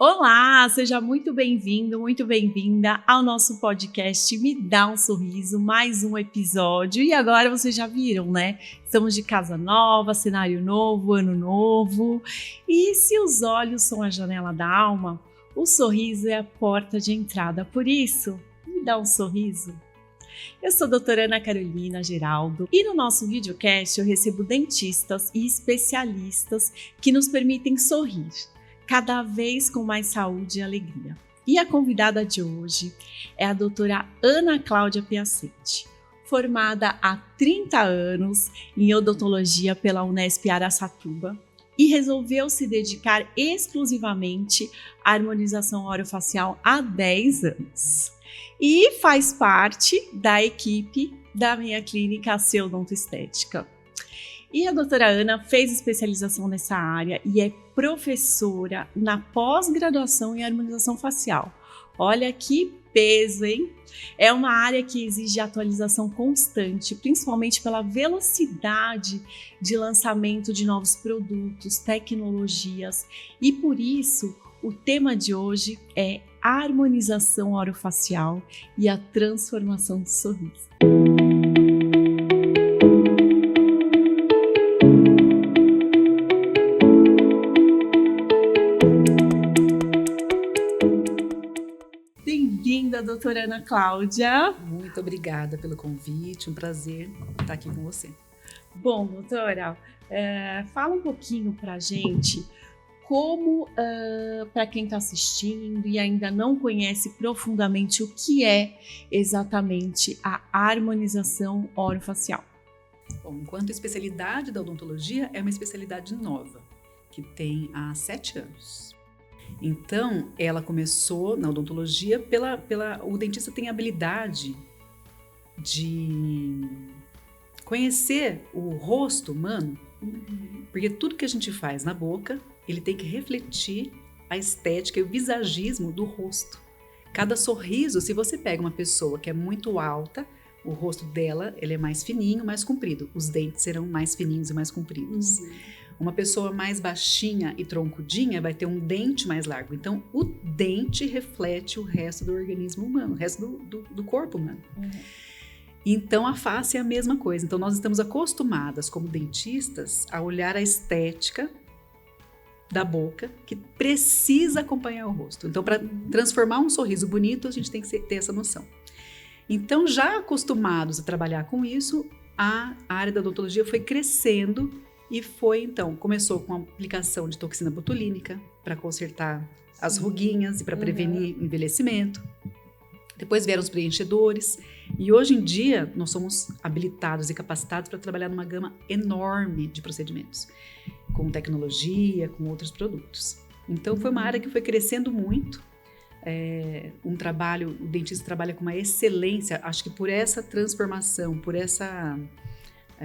Olá, seja muito bem-vindo, muito bem-vinda ao nosso podcast Me Dá um Sorriso, mais um episódio. E agora vocês já viram, né? Estamos de casa nova, cenário novo, ano novo. E se os olhos são a janela da alma, o sorriso é a porta de entrada. Por isso, me dá um sorriso. Eu sou a doutora Ana Carolina Geraldo e no nosso videocast eu recebo dentistas e especialistas que nos permitem sorrir, cada vez com mais saúde e alegria. E a convidada de hoje é a doutora Ana Cláudia Piacente, formada há 30 anos em odontologia pela Unesp Araçatuba e resolveu se dedicar exclusivamente à harmonização orofacial há 10 anos. E faz parte da equipe da minha clínica AC Odonto Estética. E a doutora Ana fez especialização nessa área e é professora na pós-graduação em harmonização facial. Olha que peso, hein? É uma área que exige atualização constante, principalmente pela velocidade de lançamento de novos produtos, tecnologias. E por isso, o tema de hoje é a harmonização orofacial e a transformação do sorriso. Bem-vinda, doutora Ana Cláudia. Muito obrigada pelo convite, um prazer estar aqui com você. Bom, doutora, fala um pouquinho pra gente como, para quem está assistindo e ainda não conhece profundamente o que é exatamente a harmonização orofacial. Bom, enquanto especialidade da odontologia, é uma especialidade nova, que tem há 7 anos. Então, ela começou na odontologia o dentista tem a habilidade de conhecer o rosto humano, porque tudo que a gente faz na boca, ele tem que refletir a estética e o visagismo do rosto. Cada sorriso, se você pega uma pessoa que é muito alta, o rosto dela ele é mais fininho, mais comprido. Os dentes serão mais fininhos e mais compridos. Uma pessoa mais baixinha e troncudinha vai ter um dente mais largo. Então, o dente reflete o resto do organismo humano, o resto do corpo humano. Então, a face é a mesma coisa. Então, nós estamos acostumadas, como dentistas, a olhar a estética da boca, que precisa acompanhar o rosto. Então, para transformar um sorriso bonito, a gente tem que ter essa noção. Então, já acostumados a trabalhar com isso, a área da odontologia foi crescendo e começou com a aplicação de toxina botulínica para consertar as ruguinhas e para prevenir o envelhecimento. Depois vieram os preenchedores e hoje em dia nós somos habilitados e capacitados para trabalhar numa gama enorme de procedimentos, com tecnologia, com outros produtos. Então foi uma área que foi crescendo muito, o dentista trabalha com uma excelência, acho que por essa transformação, por essa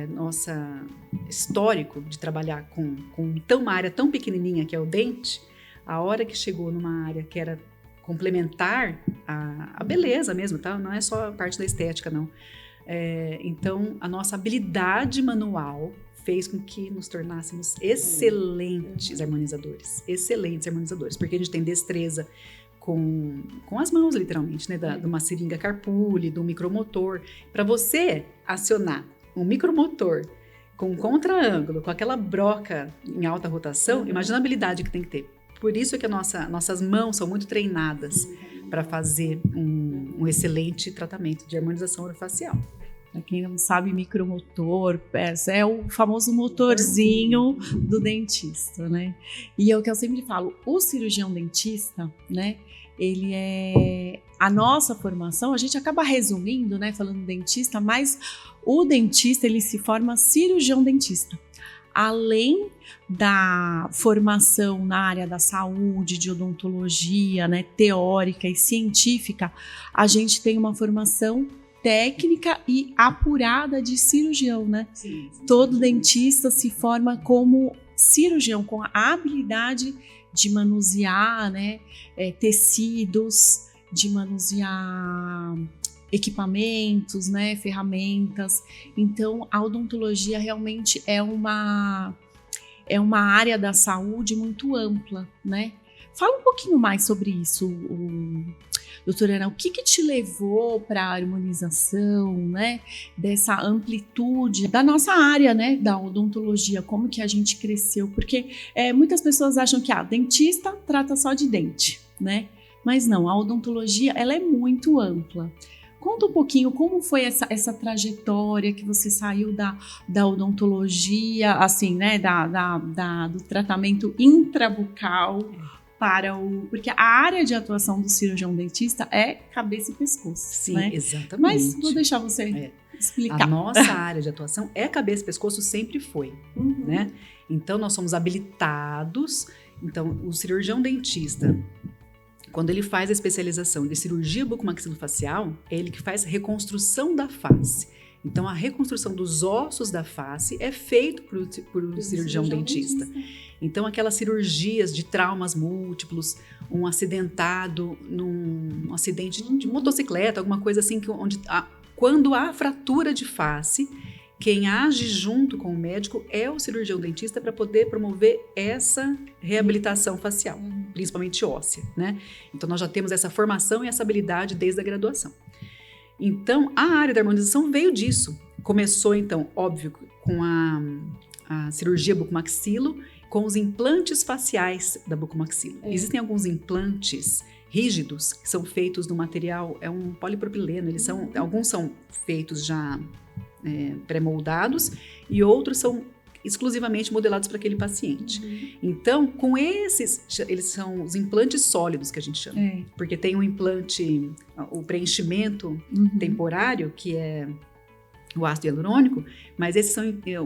nossa histórico de trabalhar com uma área tão pequenininha que é o dente, a hora que chegou numa área que era complementar a beleza mesmo, tá? Não é só a parte da estética, não. Então, a nossa habilidade manual fez com que nos tornássemos excelentes harmonizadores, porque a gente tem destreza com as mãos, literalmente, né? De uma seringa Carpulli, de um micromotor. Para você acionar um micromotor com um contra-ângulo, com aquela broca em alta rotação, imagina a habilidade que tem que ter. Por isso que nossas mãos são muito treinadas para fazer um excelente tratamento de harmonização orofacial. Para quem não sabe, micromotor é o famoso motorzinho do dentista, né? E é o que eu sempre falo, o cirurgião dentista, né? Ele é a nossa formação, a gente acaba resumindo, né? Falando dentista, mas o dentista ele se forma cirurgião dentista. Além da formação na área da saúde, de odontologia, né, teórica e científica, a gente tem uma formação técnica e apurada de cirurgião, né? Sim. Todo dentista se forma como cirurgião, com a habilidade de manusear, né, tecidos, de manusear equipamentos, né, ferramentas. Então, a odontologia realmente é uma área da saúde muito ampla, né? Fala um pouquinho mais sobre isso, doutora Ana, o que te levou para a harmonização, né, dessa amplitude da nossa área, né, da odontologia, como que a gente cresceu? Porque muitas pessoas acham que dentista trata só de dente, né? Mas não, a odontologia, ela é muito ampla. Conta um pouquinho como foi essa trajetória que você saiu da odontologia, assim, né, do tratamento intrabucal porque a área de atuação do cirurgião dentista é cabeça e pescoço. Sim, né? exatamente. Mas vou deixar você explicar. A nossa área de atuação é cabeça e pescoço, sempre foi, né? Então, nós somos habilitados. Então, o cirurgião dentista, quando ele faz a especialização de cirurgia bucomaxilofacial, é ele que faz reconstrução da face. Então, a reconstrução dos ossos da face é feito por cirurgião dentista. Então, aquelas cirurgias de traumas múltiplos, um acidentado, num acidente de motocicleta, alguma coisa assim, quando há fratura de face, quem age junto com o médico é o cirurgião dentista para poder promover essa reabilitação facial, principalmente óssea, né? Então, nós já temos essa formação e essa habilidade desde a graduação. Então, a área da harmonização veio disso. Começou, então, óbvio, com a cirurgia bucomaxilo, com os implantes faciais da bucomaxilo. Existem alguns implantes rígidos que são feitos no material, é um polipropileno, alguns são feitos já pré-moldados e outros são exclusivamente modelados para aquele paciente. Então, com esses, eles são os implantes sólidos que a gente chama, porque tem um implante, o preenchimento temporário, que é o ácido hialurônico, mas esses são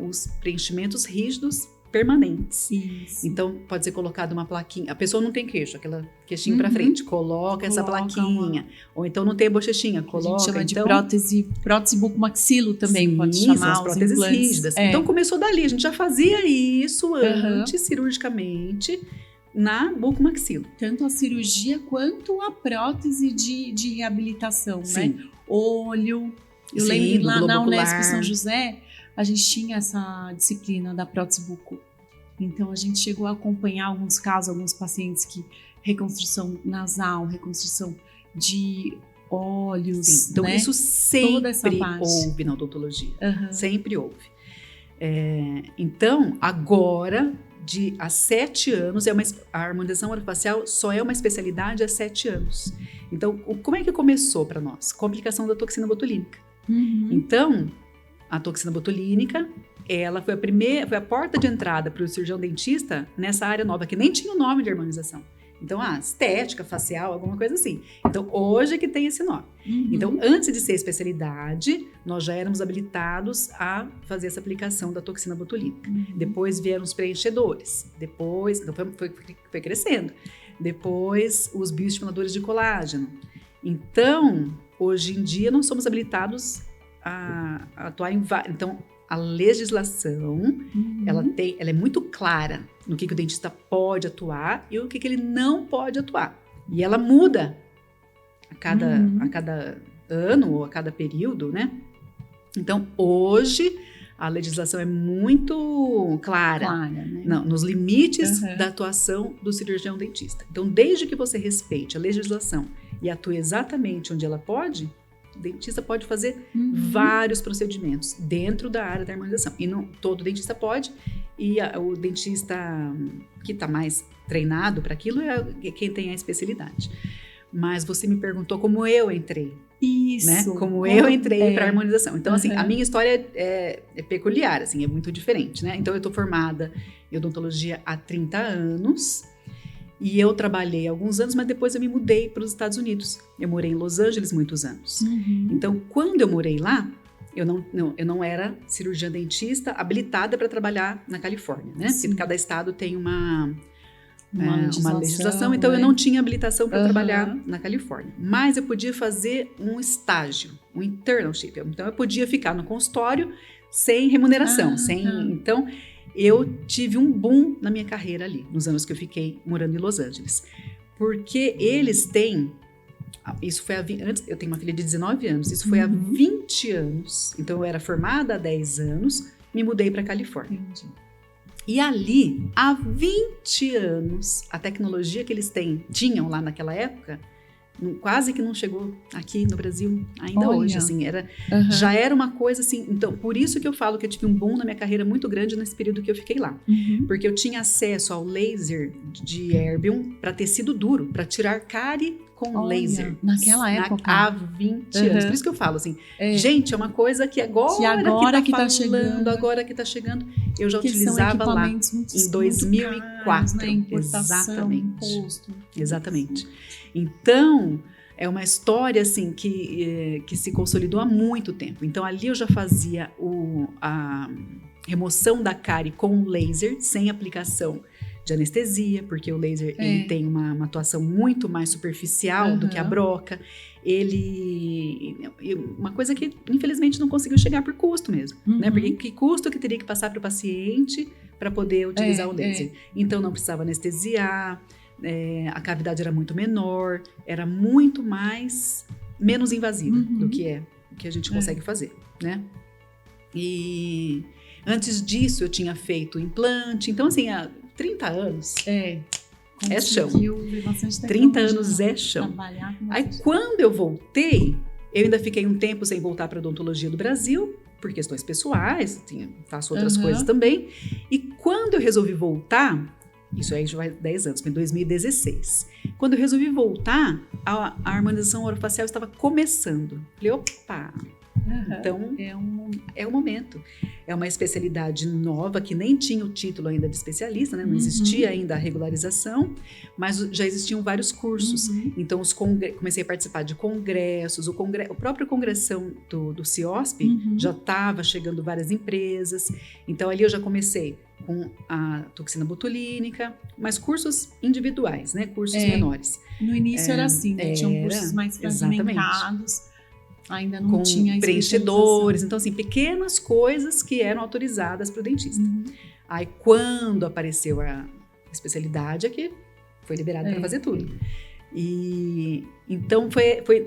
os preenchimentos rígidos permanentes. Isso. Então, pode ser colocado uma plaquinha. A pessoa não tem queixo, aquela queixinha para frente, coloca essa plaquinha. Ou então não tem bochechinha, coloca. A gente chama de prótese bucomaxilo também, pode chamar. São as próteses rígidas. Então, começou dali. A gente já fazia isso antes, cirurgicamente, na bucomaxilo. Tanto a cirurgia quanto a prótese de reabilitação, Sim. né? Olho. Eu lembro lá na Unesp São José, a gente tinha essa disciplina da prótese buco. Então, a gente chegou a acompanhar alguns casos, alguns pacientes que reconstrução nasal, reconstrução de olhos. Sim. Então, né? isso sempre houve na odontologia. Sempre houve. Então, agora, há 7 anos, a harmonização orofacial só é uma especialidade há 7 anos. Então, como é que começou para nós? Complicação da toxina botulínica. Então, a toxina botulínica, ela foi a porta de entrada para o cirurgião dentista nessa área nova, que nem tinha o nome de harmonização. Então, estética, facial, alguma coisa assim. Então, hoje é que tem esse nome. Então, antes de ser especialidade, nós já éramos habilitados a fazer essa aplicação da toxina botulínica. Depois vieram os preenchedores. Depois, então foi crescendo. Depois, os bioestimuladores de colágeno. Então, hoje em dia, nós somos habilitados a atuar em vários. Então, a legislação, ela é muito clara no que o dentista pode atuar e o que ele não pode atuar. E ela muda a cada ano ou a cada período, né? Então, hoje, a legislação é muito clara, né? Nos limites da atuação do cirurgião dentista. Então, desde que você respeite a legislação e atue exatamente onde ela pode, o dentista pode fazer vários procedimentos dentro da área da harmonização. E não todo dentista pode, e o dentista que está mais treinado para aquilo é quem tem a especialidade. Mas você me perguntou como eu entrei. Isso. Né? Como eu entrei para a harmonização. Então, assim, a minha história é peculiar, assim, é muito diferente, né? Então, eu estou formada em odontologia há 30 anos. E eu trabalhei alguns anos, mas depois eu me mudei para os Estados Unidos. Eu morei em Los Angeles muitos anos. Então, quando eu morei lá, eu não era cirurgiã dentista habilitada para trabalhar na Califórnia, né? Porque cada estado tem uma legislação, então eu não tinha habilitação para trabalhar na Califórnia. Mas eu podia fazer um estágio, um internship. Então, eu podia ficar no consultório sem remuneração. Então, eu tive um boom na minha carreira ali, nos anos que eu fiquei morando em Los Angeles. Porque eles têm... Isso foi antes, eu tenho uma filha de 19 anos, isso foi há 20 anos. Então, eu era formada há 10 anos, me mudei para a Califórnia. E ali, há 20 anos, a tecnologia que eles tinham lá naquela época, quase que não chegou aqui no Brasil ainda hoje, assim, já era uma coisa assim. Então, por isso que eu falo que eu tive um boom na minha carreira muito grande nesse período que eu fiquei lá, porque eu tinha acesso ao laser de erbium para tecido duro, para tirar cárie com laser. Naquela época. Há 20 anos. Por isso que eu falo assim, gente, é uma coisa que agora que tá chegando, agora que tá chegando. Eu já utilizava lá em 2004. Caros, né? Exatamente. Então, é uma história assim que se consolidou há muito tempo. Então, ali eu já fazia a remoção da cárie com laser, sem aplicação de anestesia, porque o laser ele tem uma atuação muito mais superficial do que a broca. Uma coisa que infelizmente não conseguiu chegar por custo mesmo, né? Porque que custo que teria que passar para o paciente para poder utilizar o laser? Então não precisava anestesiar, a cavidade era muito menor, era muito menos invasiva do que a gente consegue fazer, né? E antes disso eu tinha feito implante, então assim, 30 anos é chão. 30 anos é chão. Aí quando eu voltei, eu ainda fiquei um tempo sem voltar para a odontologia do Brasil, por questões pessoais, faço outras coisas também. E quando eu resolvi voltar, isso aí já vai 10 anos, foi em 2016. Quando eu resolvi voltar, a harmonização orofacial estava começando. Falei, opa! Então, é o momento. É uma especialidade nova, que nem tinha o título ainda de especialista, né? Não existia ainda a regularização, mas já existiam vários cursos. Então, comecei a participar de congressos, o próprio congressão do CIOSP já estava chegando várias empresas. Então, ali eu já comecei com a toxina botulínica, mas cursos individuais, né? Cursos menores. No início era assim, né? Tinham cursos mais fragmentados. Ainda não tinha preenchedores, então assim, pequenas coisas que eram autorizadas para o dentista. Aí quando apareceu a especialidade é que foi liberado para fazer tudo. E então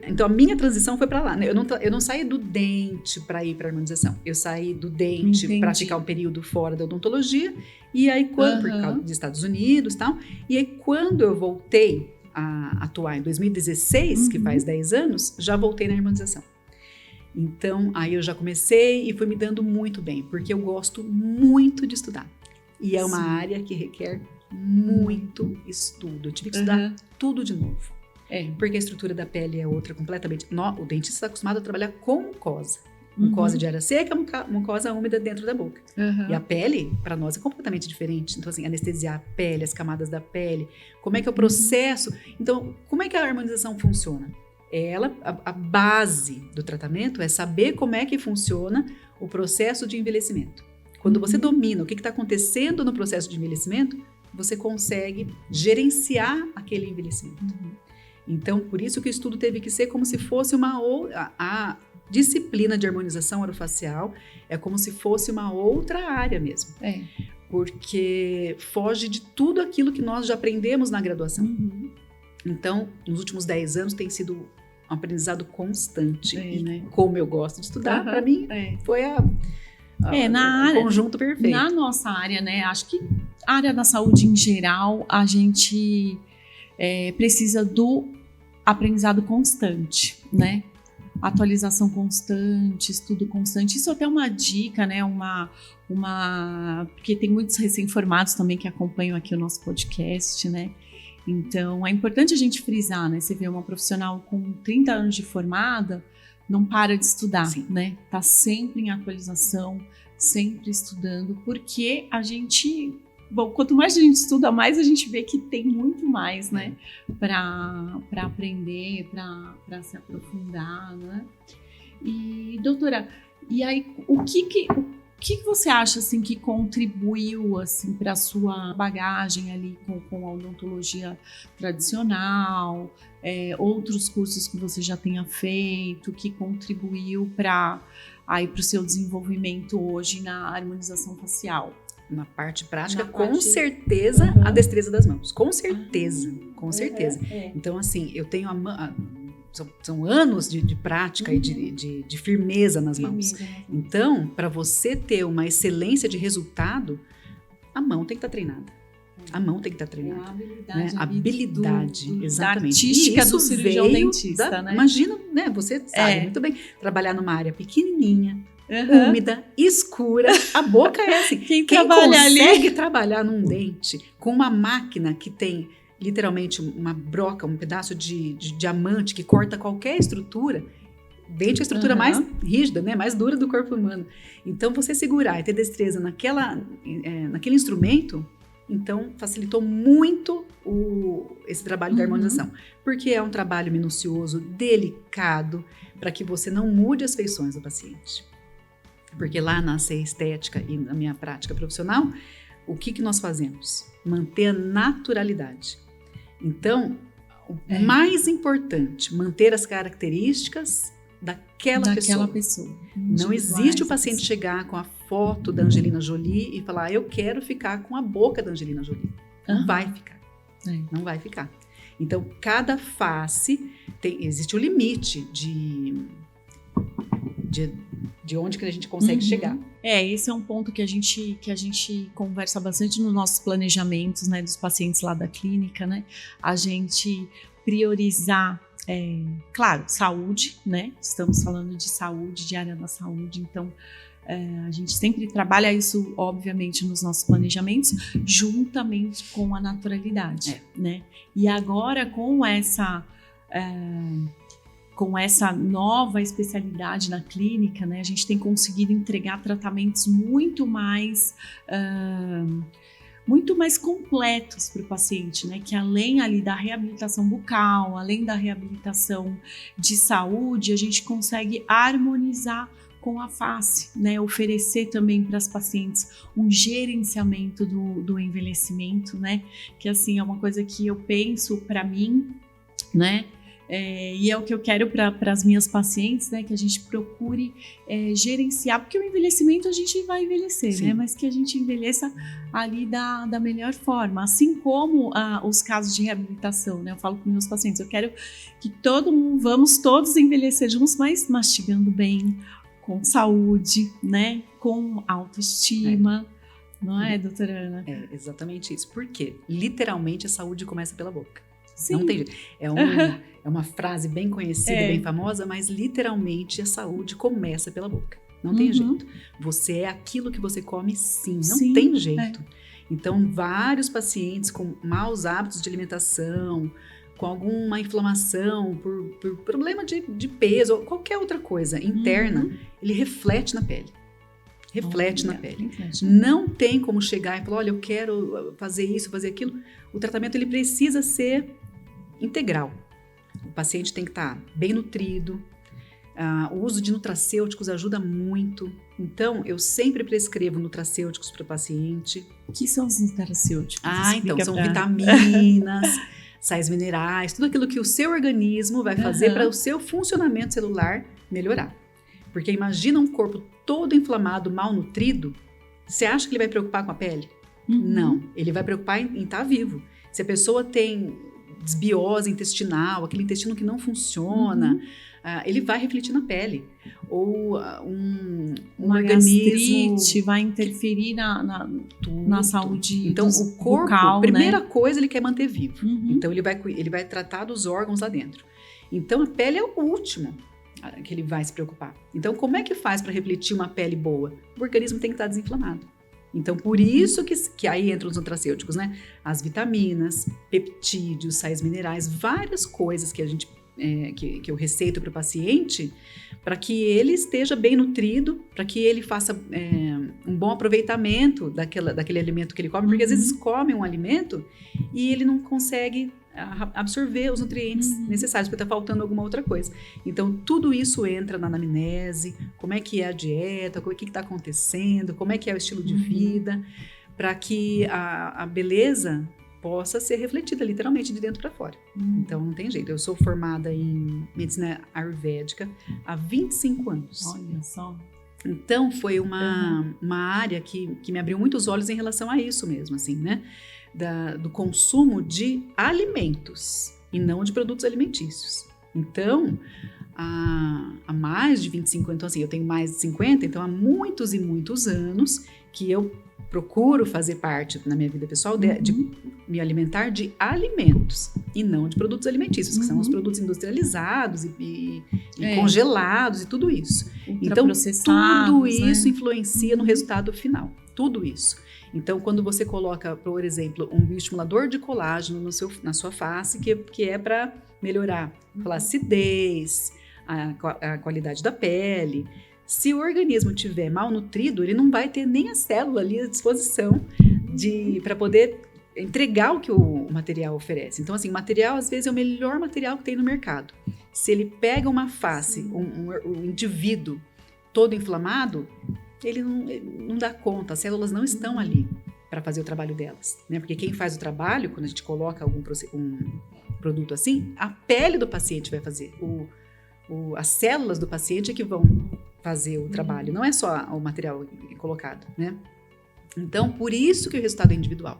então a minha transição foi para lá, né? Eu não saí do dente para ir para a harmonização. Eu saí do dente para ficar um período fora da odontologia, e aí por causa dos Estados Unidos, tal. E aí quando eu voltei a atuar em 2016, que faz 10 anos, já voltei na harmonização. Então, aí eu já comecei e fui me dando muito bem, porque eu gosto muito de estudar. E é uma área que requer muito estudo. Eu tive que estudar tudo de novo. Porque a estrutura da pele é outra completamente. O dentista está acostumado a trabalhar com mucosa. Mucosa de área seca, mucosa úmida dentro da boca. E a pele, para nós, é completamente diferente. Então, assim, anestesiar a pele, as camadas da pele, como é que é o processo. Então, como é que a harmonização funciona? A base do tratamento é saber como é que funciona o processo de envelhecimento. Quando você domina o que está acontecendo no processo de envelhecimento, você consegue gerenciar aquele envelhecimento. Então, por isso que o estudo teve que ser como se fosse a disciplina de harmonização orofacial é como se fosse uma outra área mesmo. Porque foge de tudo aquilo que nós já aprendemos na graduação. Então, nos últimos 10 anos tem sido um aprendizado constante. E como eu gosto de estudar, para mim foi o conjunto perfeito. Na nossa área, né? Acho que a área da saúde em geral, a gente precisa do aprendizado constante, né? Atualização constante, estudo constante. Isso até é uma dica, né? Porque tem muitos recém-formados também que acompanham aqui o nosso podcast, né? Então, é importante a gente frisar, né? Você vê uma profissional com 30 anos de formada, não para de estudar, né? Tá sempre em atualização, sempre estudando, porque a gente... Bom, quanto mais a gente estuda, mais a gente vê que tem muito mais, né? Para aprender, para se aprofundar, né? E, doutora, e aí, o que você acha, assim, que contribuiu, assim, para a sua bagagem ali com a odontologia tradicional, outros cursos que você já tenha feito, que contribuiu para o seu desenvolvimento hoje na harmonização facial? Na parte prática, certeza, a destreza das mãos. Com certeza, com certeza. Então, assim, eu tenho são anos de prática e de firmeza nas mãos. Então, para você ter uma excelência de resultado, A mão tem que estar treinada. A mão tem que estar treinada. A habilidade, exatamente. artística do cirurgião dentista, né? Imagina, né? Você sabe muito bem, trabalhar numa área pequenininha, úmida, escura. A boca é assim. Quem consegue trabalhar num dente com uma máquina que tem literalmente uma broca, um pedaço de diamante que corta qualquer estrutura. Dente é a estrutura mais rígida, né? Mais dura do corpo humano. Então, você segurar e ter destreza naquele instrumento, então facilitou muito esse trabalho da harmonização. Porque é um trabalho minucioso, delicado, para que você não mude as feições do paciente. Porque lá na CE Estética e na minha prática profissional, o que nós fazemos? Manter a naturalidade. Então, o mais importante, manter as características daquela pessoa. Não existe o paciente chegar com a foto da Angelina Jolie e falar, eu quero ficar com a boca da Angelina Jolie. Não vai ficar. Não vai ficar. Então, cada face existe o limite de onde que a gente consegue chegar. Esse é um ponto que a gente conversa bastante nos nossos planejamentos, né, dos pacientes lá da clínica, né? A gente priorizar, claro, saúde, né? Estamos falando de saúde, de área da saúde, então a gente sempre trabalha isso, obviamente, nos nossos planejamentos, juntamente com a naturalidade, né? E agora, com essa nova especialidade na clínica, né, a gente tem conseguido entregar tratamentos muito mais completos para o paciente, né, que além ali da reabilitação bucal, além da reabilitação de saúde, a gente consegue harmonizar com a face, né, oferecer também para as pacientes um gerenciamento do envelhecimento, né, que assim é uma coisa que eu penso para mim, né, e é o que eu quero para as minhas pacientes, né? Que a gente procure gerenciar, porque o envelhecimento a gente vai envelhecer, né? Mas que a gente envelheça ali da melhor forma, assim como os casos de reabilitação, né? Eu falo para meus pacientes, eu quero que vamos todos envelhecer juntos, mas mastigando bem, com saúde, né? Com autoestima, não é, doutora Ana? É exatamente isso, porque literalmente a saúde começa pela boca. Sim. Não tem jeito. É uma frase bem conhecida, bem famosa, mas literalmente a saúde começa pela boca. Não tem jeito. Você é aquilo que você come, sim. Não tem jeito. Então, vários pacientes com maus hábitos de alimentação, com alguma inflamação, por problema de peso, ou qualquer outra coisa interna, ele reflete na pele. Reflete na pele. Não tem como chegar e falar, olha, eu quero fazer isso, fazer aquilo. O tratamento ele precisa ser integral. O paciente tem que estar bem nutrido. O uso de nutracêuticos ajuda muito. Então, eu sempre prescrevo nutracêuticos para o paciente. O que são os nutracêuticos? Então, são vitaminas, sais minerais, tudo aquilo que o seu organismo vai fazer para o seu funcionamento celular melhorar. Porque imagina um corpo todo inflamado, mal nutrido, você acha que ele vai preocupar com a pele? Não, ele vai preocupar em estar vivo. Se a pessoa tem desbiose intestinal, aquele intestino que não funciona, ele vai refletir na pele. Ou um organismo... gastrite vai interferir na saúde então, o corpo, bucal, a primeira né? coisa ele quer manter vivo. Então, ele vai tratar dos órgãos lá dentro. Então, a pele é o último que ele vai se preocupar. Então, como é que faz para refletir uma pele boa? O organismo tem que estar desinflamado. Então, por isso que aí entram os nutracêuticos, né? As vitaminas, peptídeos, sais minerais, várias coisas que a gente que eu receito para o paciente, para que ele esteja bem nutrido, para que ele faça um bom aproveitamento daquele alimento que ele come, porque às vezes come um alimento e ele não consegue absorver os nutrientes necessários, porque está faltando alguma outra coisa. Então, tudo isso entra na anamnese, como é que é a dieta, o que está acontecendo, como é que é o estilo de vida, para que a beleza possa ser refletida literalmente de dentro para fora. Então, não tem jeito. Eu sou formada em medicina ayurvédica há 25 anos. Olha só. Então, foi uma área que me abriu muitos olhos em relação a isso mesmo, assim, né? Do consumo de alimentos e não de produtos alimentícios. Então, há mais de 25 anos, então assim, eu tenho mais de 50, então há muitos e muitos anos que eu procuro fazer parte na minha vida pessoal de me alimentar de alimentos e não de produtos alimentícios, que são os produtos industrializados e congelados e tudo isso. Então, tudo isso influencia no resultado final. Tudo isso. Então, quando você coloca, por exemplo, um bioestimulador de colágeno na sua face, que é para melhorar a flacidez, a qualidade da pele. Se o organismo estiver mal nutrido, ele não vai ter nem a célula ali à disposição para poder entregar o que o material oferece. Então, assim, o material, às vezes, é o melhor material que tem no mercado. Se ele pega uma face, um indivíduo todo inflamado, ele não dá conta, as células não estão ali para fazer o trabalho delas, né? Porque quem faz o trabalho, quando a gente coloca um produto assim, a pele do paciente vai fazer. As células do paciente é que vão fazer o trabalho, não é só o material colocado, né? Então, por isso que o resultado é individual.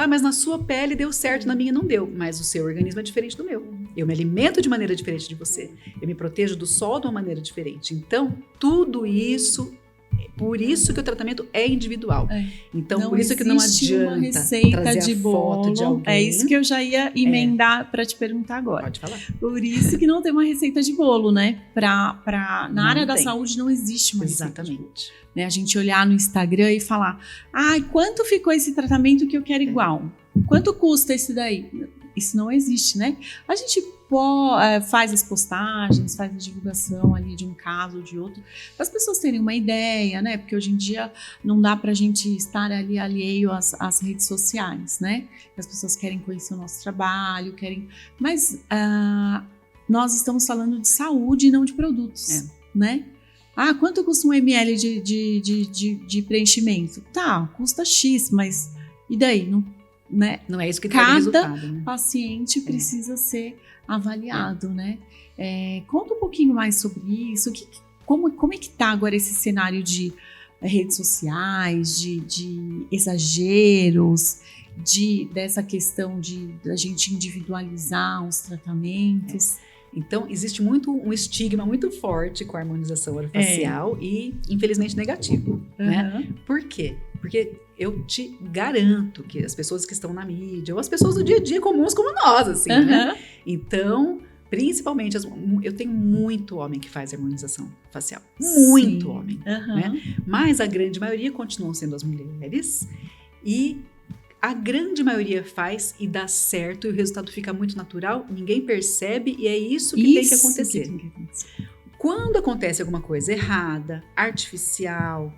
Mas na sua pele deu certo, na minha não deu. Mas o seu organismo é diferente do meu. Eu me alimento de maneira diferente de você. Eu me protejo do sol de uma maneira diferente. Então, tudo isso... Por isso que o tratamento é individual. Então, não por isso que não adianta uma receita trazer de a bolo. Foto de alguém. É isso que eu já ia emendar para te perguntar agora. Pode falar. Por isso que não tem uma receita de bolo, né? Na área da saúde não existe uma receita de bolo. Né? A gente olhar no Instagram e falar, quanto ficou esse tratamento que eu quero igual? Quanto custa esse daí? Isso não existe, né? A gente faz as postagens, faz a divulgação ali de um caso ou de outro, para as pessoas terem uma ideia, né? Porque hoje em dia não dá para a gente estar ali alheio às redes sociais, né? As pessoas querem conhecer o nosso trabalho, mas nós estamos falando de saúde e não de produtos, né? Quanto custa um ml de preenchimento? Tá, custa X, mas e daí? Não é isso que traz resultado, né? Cada paciente precisa ser avaliado, né? Conta um pouquinho mais sobre isso. Como é que está agora esse cenário de redes sociais, de exageros, dessa questão da gente individualizar os tratamentos? Então, existe um estigma muito forte com a harmonização orofacial e, infelizmente, negativo, né? Por quê? Porque eu te garanto que as pessoas que estão na mídia, ou as pessoas do dia a dia comuns como nós, assim, né? Então, principalmente, eu tenho muito homem que faz harmonização facial. Muito homem, né? Mas a grande maioria continuam sendo as mulheres e a grande maioria faz e dá certo e o resultado fica muito natural, ninguém percebe e é isso que tem que acontecer. Quando acontece alguma coisa errada, artificial,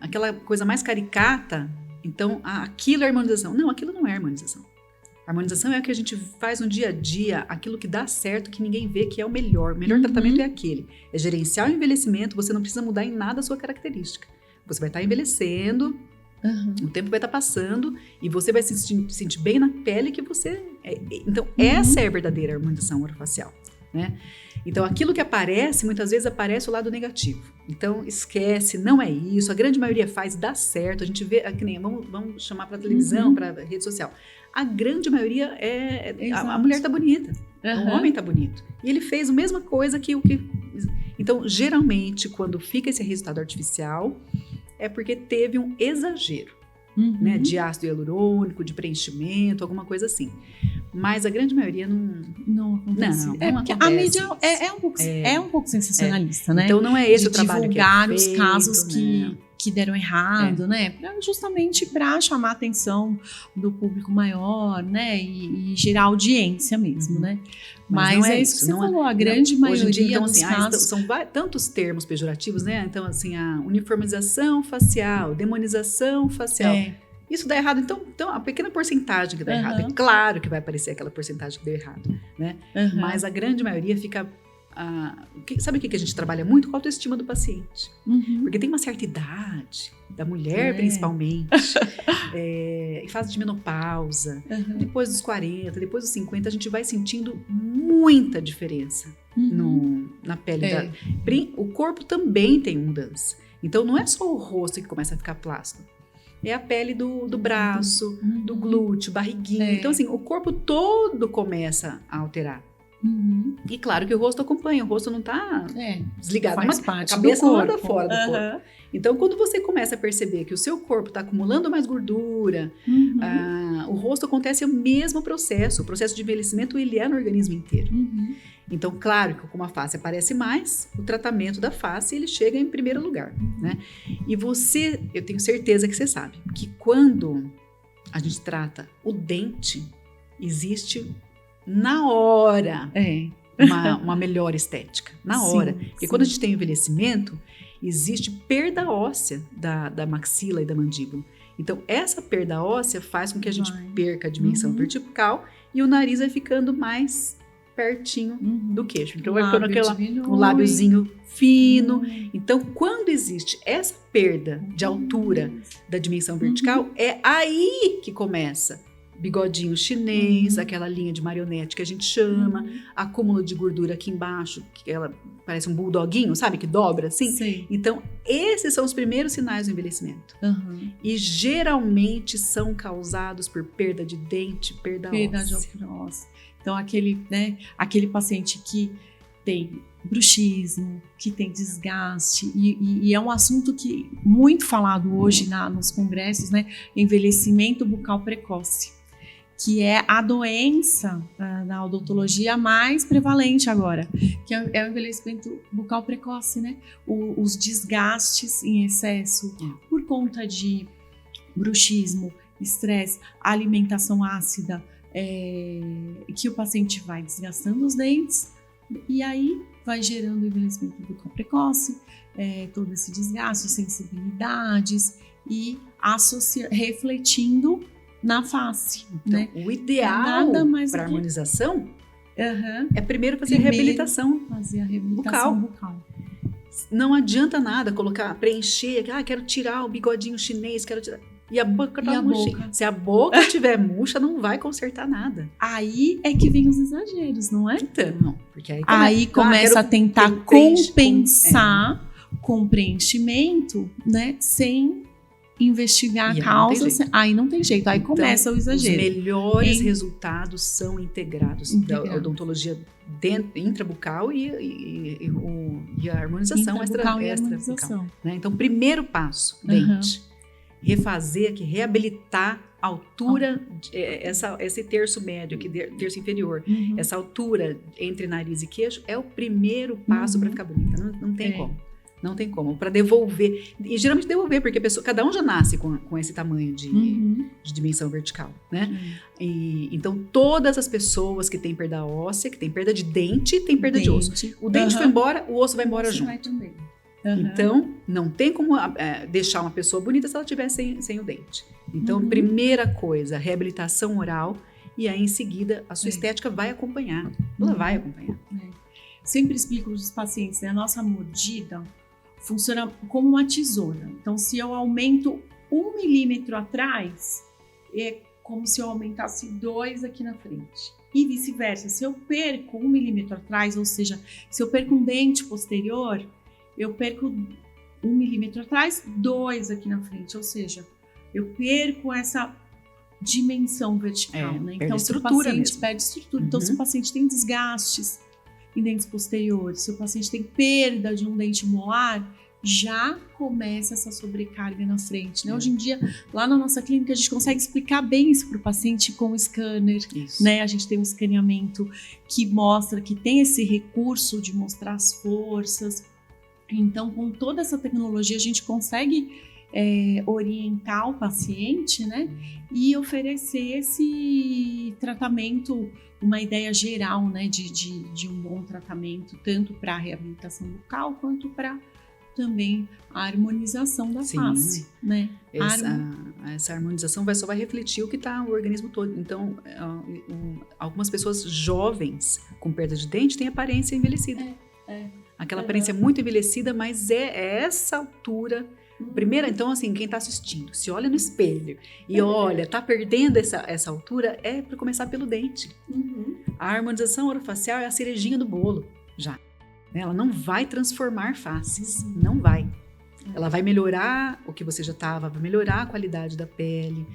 aquela coisa mais caricata, então aquilo é harmonização. Não, aquilo não é harmonização. A harmonização é o que a gente faz no dia a dia, aquilo que dá certo, que ninguém vê que é o melhor. O melhor tratamento é aquele. É gerenciar o envelhecimento, você não precisa mudar em nada a sua característica. Você vai estar envelhecendo, o tempo vai estar passando e você vai se sentir bem na pele que você... Então, essa é a verdadeira harmonização orofacial, né? Então, aquilo que aparece, muitas vezes aparece o lado negativo. Então, esquece, não é isso. A grande maioria faz, dá certo. A gente vê, que nem, vamos chamar para televisão, para rede social. A grande maioria a mulher tá bonita, o homem tá bonito. E ele fez a mesma coisa que o que... Então, geralmente, quando fica esse resultado artificial, é porque teve um exagero, né, de ácido hialurônico, de preenchimento, alguma coisa assim. Mas a grande maioria não acontece. Porque acontece. A mídia é um pouco sensacionalista, né? Então não é esse o trabalho que divulgar os casos que deram errado, né? Justamente para chamar a atenção do público maior, né? E gerar audiência mesmo, né? Mas é isso que você falou, a grande maioria hoje em dia, então, dos casos... São tantos termos pejorativos, né? Então, assim, a uniformização facial, demonização facial. Isso dá errado, então a pequena porcentagem que dá errado. É claro que vai aparecer aquela porcentagem que deu errado, né? Mas a grande maioria fica... sabe o que a gente trabalha muito? Com a autoestima do paciente. Porque tem uma certa idade, da mulher principalmente, em fase de menopausa, depois dos 40, depois dos 50, a gente vai sentindo muita diferença na pele. O corpo também tem mudança. Então, não é só o rosto que começa a ficar plástico. É a pele do braço, do glúteo, barriguinha. Então, assim, o corpo todo começa a alterar. E claro que o rosto acompanha, o rosto não tá desligado, faz mas parte a cabeça do não anda corpo. fora do corpo. Então, quando você começa a perceber que o seu corpo está acumulando mais gordura, o rosto acontece o mesmo processo. O processo de envelhecimento, ele é no organismo inteiro. Então, claro que como a face aparece mais, o tratamento da face, ele chega em primeiro lugar, né? E você, eu tenho certeza que você sabe, que quando a gente trata o dente, existe na hora uma melhor estética, na hora. Porque quando a gente tem envelhecimento, existe perda óssea da maxila e da mandíbula. Então, essa perda óssea faz com que a gente perca a dimensão vertical e o nariz vai ficando mais pertinho do queixo. Então, vai ficando um lábiozinho fino. Então, quando existe essa perda de altura da dimensão vertical, é aí que começa bigodinho chinês, aquela linha de marionete que a gente chama, acúmulo de gordura aqui embaixo, que ela parece um bulldoguinho, sabe? Que dobra assim. Sim. Então, esses são os primeiros sinais do envelhecimento. E geralmente são causados por perda de dente, perda óssea. Então, aquele paciente que tem bruxismo, que tem desgaste, e é um assunto que muito falado hoje nos congressos, né? Envelhecimento bucal precoce, que é a doença na odontologia mais prevalente agora, que é o envelhecimento bucal precoce, né? Os desgastes em excesso por conta de bruxismo, estresse, alimentação ácida, que o paciente vai desgastando os dentes e aí vai gerando envelhecimento bucal precoce, todo esse desgaste, sensibilidades e refletindo na face. Então, né? O ideal para harmonização é primeiro fazer a reabilitação bucal. Não adianta nada preencher, quero tirar o bigodinho chinês, quero tirar... E a boca tá murchinha. Se a boca tiver murcha, não vai consertar nada. Aí é que vem os exageros, não é? Então, porque aí começa a tentar compensar com preenchimento, né? Sem investigar a causa. Aí não tem jeito. Aí então, começa o exagero. Os melhores resultados são integrados da odontologia intrabucal e a harmonização extrabucal. Né? Então, primeiro passo, dente. Refazer aqui, reabilitar a altura, esse terço médio, aqui, terço inferior, essa altura entre nariz e queixo é o primeiro passo para ficar bonita. Não tem como. Não tem como. Para devolver, e geralmente devolver, porque cada um já nasce com esse tamanho de dimensão vertical, né? Então, todas as pessoas que têm perda óssea, que têm perda de dente, têm perda de osso. O dente foi embora, o osso vai embora junto. Vai também. Então, não tem como deixar uma pessoa bonita se ela estiver sem o dente. Então, primeira coisa, reabilitação oral, e aí em seguida a sua estética vai acompanhar. Ela vai acompanhar. Sempre explico para os pacientes, né? A nossa mordida funciona como uma tesoura. Então, se eu aumento 1 milímetro atrás, é como se eu aumentasse 2 aqui na frente. E vice-versa. Se eu perco 1 milímetro atrás, ou seja, se eu perco um dente posterior, eu perco 1 milímetro atrás, 2 aqui na frente. Ou seja, eu perco essa dimensão vertical, né? Então, se o paciente perde estrutura, então se o paciente tem desgastes em dentes posteriores, se o paciente tem perda de um dente molar, já começa essa sobrecarga na frente, né? Hoje em dia, lá na nossa clínica, a gente consegue explicar bem isso para o paciente com o scanner, né? A gente tem um escaneamento que mostra que tem esse recurso de mostrar as forças. Então, com toda essa tecnologia, a gente consegue orientar o paciente, né? E oferecer esse tratamento, uma ideia geral, né? De um bom tratamento, tanto para a reabilitação bucal, quanto para também a harmonização da face, né? Essa harmonização só vai refletir o que está o organismo todo. Então, algumas pessoas jovens com perda de dente têm aparência envelhecida. Aquela aparência muito envelhecida, mas é essa altura. Primeiro, então, assim, quem está assistindo, se olha no espelho e olha, tá perdendo essa altura, é para começar pelo dente. A harmonização orofacial é a cerejinha do bolo, já. Ela não vai transformar faces, não vai. Ela vai melhorar o que você já estava, vai melhorar a qualidade da pele.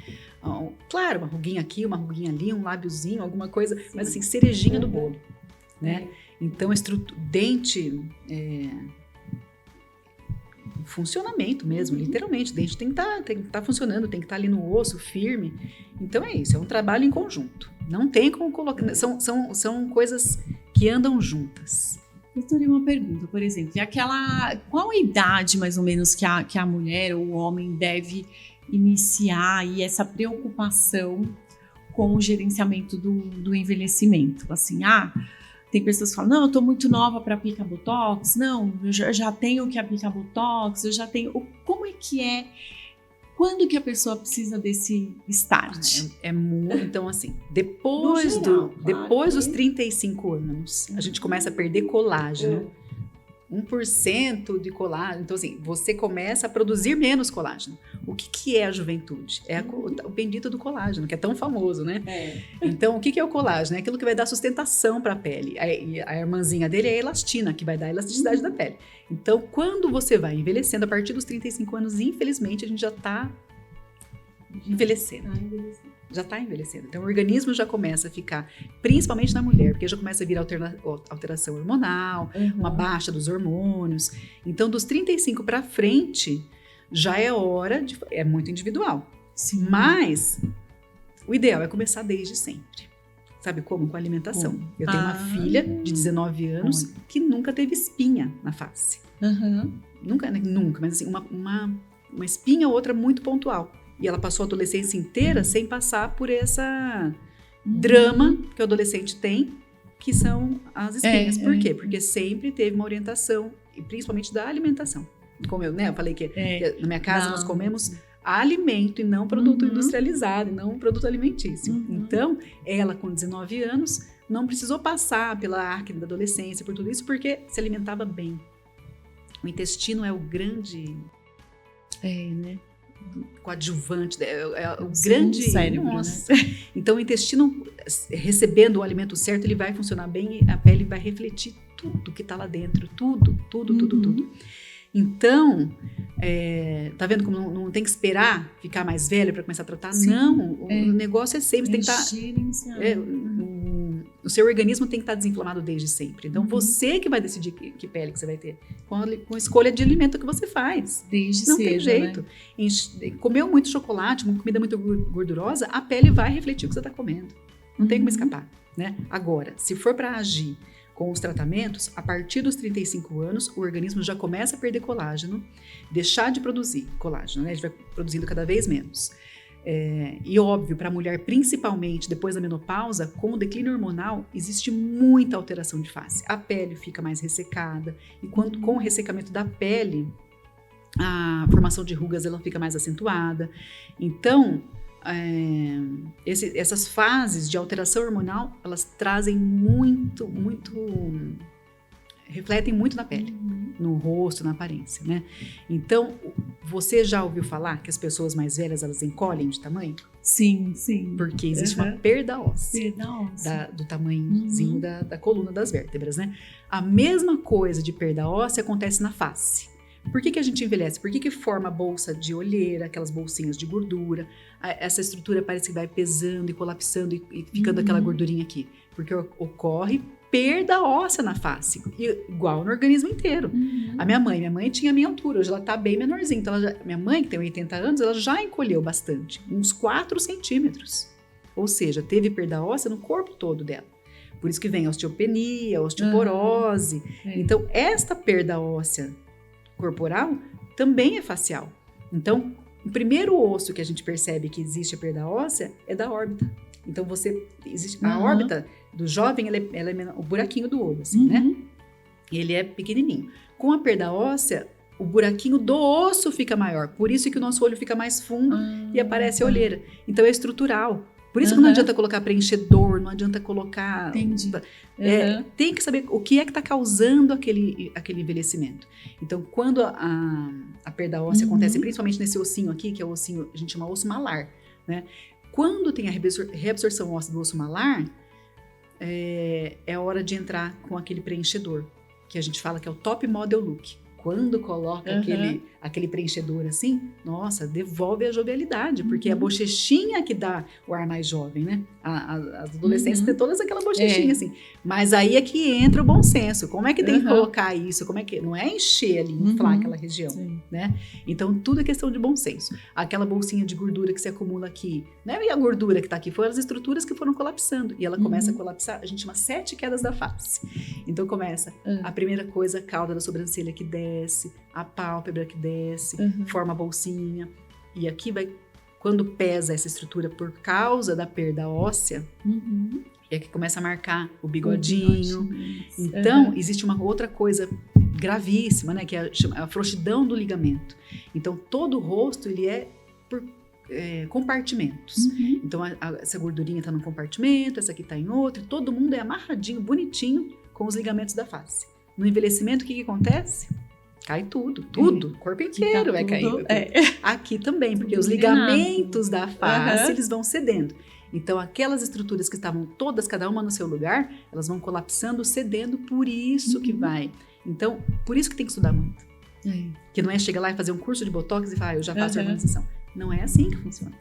Claro, uma ruguinha aqui, uma ruguinha ali, um lábiozinho, alguma coisa, mas assim, cerejinha do bolo. né? Então, dente... funcionamento mesmo, literalmente. O dente tem que estar funcionando, tem que estar ali no osso, firme. Então é isso, é um trabalho em conjunto. Não tem como colocar... São coisas que andam juntas. Doutora, uma pergunta, por exemplo, qual a idade mais ou menos que a mulher ou o homem deve iniciar aí essa preocupação com o gerenciamento do envelhecimento? Assim, tem pessoas que falam, não, eu estou muito nova para aplicar Botox, não, eu já tenho que aplicar Botox, eu já tenho... Como é que é? Quando que a pessoa precisa desse start? Então, assim, depois dos 35 anos, a gente começa a perder colágeno. 1% de colágeno. Então, assim, você começa a produzir menos colágeno. O que é a juventude? É o bendito do colágeno, que é tão famoso, né? Então, o que é o colágeno? É aquilo que vai dar sustentação para a pele. A irmãzinha dele é a elastina, que vai dar a elasticidade da pele. Então, quando você vai envelhecendo, a partir dos 35 anos, infelizmente, a gente já está envelhecendo. Já está envelhecendo. Então, o organismo já começa a ficar, principalmente na mulher, porque já começa a vir alteração hormonal, uma baixa dos hormônios. Então, dos 35 para frente, já é hora de... É muito individual. Sim. Mas, o ideal é começar desde sempre. Sabe como? Com a alimentação. Eu tenho uma filha de 19 anos que nunca teve espinha na face. Nunca, mas assim, uma espinha ou outra muito pontual. E ela passou a adolescência inteira sem passar por essa drama que o adolescente tem, que são as espinhas. Por quê? Porque sempre teve uma orientação, e principalmente da alimentação. Como eu falei que na minha casa nós comemos alimento e não produto industrializado, e não produto alimentício. Então, ela com 19 anos não precisou passar pela acne da adolescência, por tudo isso, porque se alimentava bem. O intestino é o grande... né? coadjuvante, é o grande cérebro, nossa. Né? Então o intestino recebendo o alimento certo, ele vai funcionar bem e a pele vai refletir tudo que está lá dentro, tudo. Então, tá vendo como não tem que esperar ficar mais velho para começar a tratar? Sim, não, o negócio é sempre, tem que estar... o seu organismo tem que estar desinflamado desde sempre. Então, você que vai decidir que pele que você vai ter, com a escolha de alimento que você faz. Desde não cedo, tem jeito. Né? Comeu muito chocolate, uma comida muito gordurosa, a pele vai refletir o que você está comendo. Não tem como escapar. Né? Agora, se for para agir com os tratamentos, a partir dos 35 anos, o organismo já começa a perder colágeno, deixar de produzir colágeno, né? A gente vai produzindo cada vez menos. E óbvio, para a mulher, principalmente depois da menopausa, com o declínio hormonal, existe muita alteração de face. A pele fica mais ressecada, e com o ressecamento da pele, a formação de rugas ela fica mais acentuada. Então, essas fases de alteração hormonal, elas trazem refletem muito na pele, no rosto, na aparência, né? Então, você já ouviu falar que as pessoas mais velhas, elas encolhem de tamanho? Sim. Porque existe uma perda óssea. Do tamanhozinho da coluna das vértebras, né? A mesma coisa de perda óssea acontece na face. Por que a gente envelhece? Por que forma a bolsa de olheira, aquelas bolsinhas de gordura? Essa estrutura parece que vai pesando e colapsando e ficando aquela gordurinha aqui. Porque ocorre perda óssea na face, igual no organismo inteiro. A minha mãe tinha a minha altura, hoje ela tá bem menorzinha. Então, minha mãe, que tem 80 anos, ela já encolheu bastante, uns 4 centímetros. Ou seja, teve perda óssea no corpo todo dela. Por isso que vem a osteopenia, a osteoporose. Então, esta perda óssea corporal também é facial. Então, o primeiro osso que a gente percebe que existe a perda óssea é da órbita. Então, a órbita do jovem, ela é menor, o buraquinho do olho, assim, né? Ele é pequenininho. Com a perda óssea, o buraquinho do osso fica maior. Por isso que o nosso olho fica mais fundo e aparece a olheira. Então, é estrutural. Por isso que não adianta colocar preenchedor, não adianta colocar... Entendi. Tem que saber o que é que está causando aquele envelhecimento. Então, quando a perda óssea acontece, principalmente nesse ossinho aqui, que é o ossinho, a gente chama osso malar, né? Quando tem a reabsorção óssea do osso malar, é hora de entrar com aquele preenchedor, que a gente fala que é o top model look. quando coloca aquele preenchedor assim, nossa, devolve a jovialidade, porque é a bochechinha que dá o ar mais jovem, né? As adolescentes têm todas aquela bochechinha assim. Mas aí é que entra o bom senso. Como é que tem que colocar isso? Como é que não é encher ali, inflar aquela região, né? Então tudo é questão de bom senso. Aquela bolsinha de gordura que se acumula aqui, né? E a gordura que tá aqui foram as estruturas que foram colapsando. E ela começa a colapsar, a gente chama 7 quedas da face. Então começa a primeira coisa, a cauda da sobrancelha que desce, a pálpebra que desce, forma a bolsinha. E aqui vai, quando pesa essa estrutura por causa da perda óssea, é que começa a marcar o bigodinho. Então, existe uma outra coisa gravíssima, né? Que é a frouxidão do ligamento. Então, todo o rosto, ele é por compartimentos. Então, essa gordurinha está num compartimento, essa aqui está em outro, e todo mundo é amarradinho, bonitinho, com os ligamentos da face. No envelhecimento, o que acontece? Cai tudo, o corpo inteiro vai cair. Aqui também, porque os ligamentos da face, eles vão cedendo. Então, aquelas estruturas que estavam todas, cada uma no seu lugar, elas vão colapsando, cedendo, por isso que vai. Então, por isso que tem que estudar muito. Que não é chegar lá e fazer um curso de botox e falar, eu já faço a harmonização. Não é assim que funciona.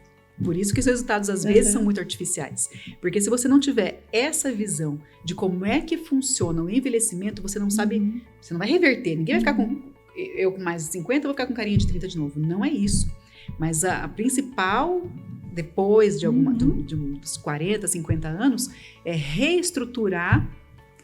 Por isso que os resultados, às vezes, são muito artificiais. Porque se você não tiver essa visão de como é que funciona o envelhecimento, você não sabe, você não vai reverter. Ninguém vai ficar com... Eu com mais de 50, vou ficar com carinha de 30 de novo. Não é isso. Mas a principal, depois de uns 40, 50 anos, é reestruturar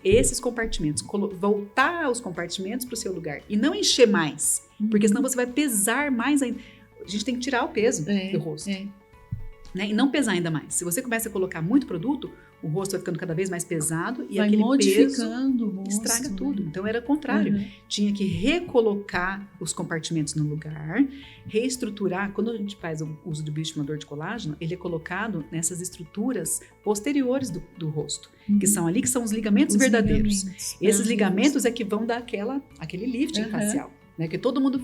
esses compartimentos. Voltar os compartimentos para o seu lugar. E não encher mais. Porque senão você vai pesar mais ainda. A gente tem que tirar o peso do rosto. Né? E não pesar ainda mais. Se você começa a colocar muito produto, o rosto vai ficando cada vez mais pesado e aquele peso o rosto, estraga tudo. Então era o contrário. Tinha que recolocar os compartimentos no lugar, reestruturar. Quando a gente faz o uso do bioestimulador de colágeno, ele é colocado nessas estruturas posteriores do rosto, que são ali, que são os ligamentos verdadeiros. Esses ligamentos é que vão dar aquele lifting facial, né? Que todo mundo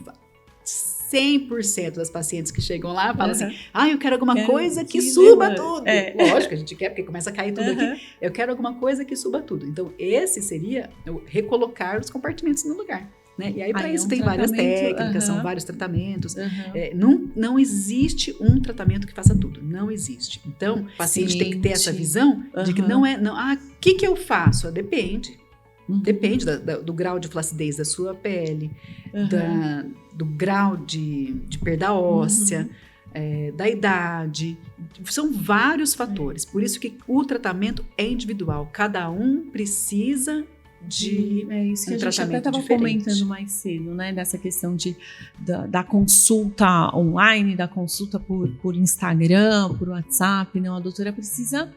100% das pacientes que chegam lá falam assim, eu quero alguma coisa que suba tudo. Lógico, a gente quer, porque começa a cair tudo aqui. Eu quero alguma coisa que suba tudo. Então, esse seria o recolocar os compartimentos no lugar. Né? E aí, para isso, tem várias técnicas, são vários tratamentos. Não existe um tratamento que faça tudo. Não existe. Então, o paciente tem que ter essa visão de que não é... O que eu faço? Depende. Depende do grau de flacidez da sua pele, do grau de perda óssea, da idade. São vários fatores. Por isso que o tratamento é individual. Cada um precisa de isso que um a gente tratamento até estava diferente. comentando mais cedo, né? Dessa questão da consulta online, da consulta por Instagram, por WhatsApp. Não, a doutora precisa...